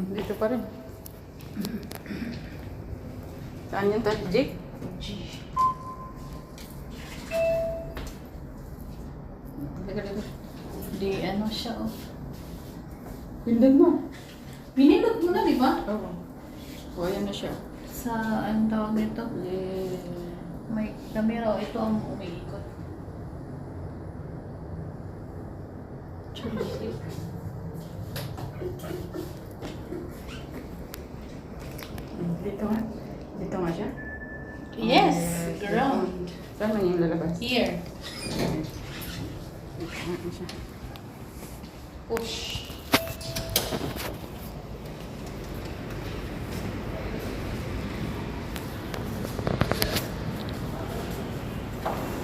Dito pa rin. Saan yung touch, Jake? Dito. Di ano siya, oh. Pindot mo. Pinindot mo na, di ba? Oo. O, ayan na siya. Sa, anong tawag nito? May camera, oh. Ito ang umiikot. Dito nga. Dito nga siya. Yes, ground. Saan man yung lalabas? Here. Dito nga siya. Push.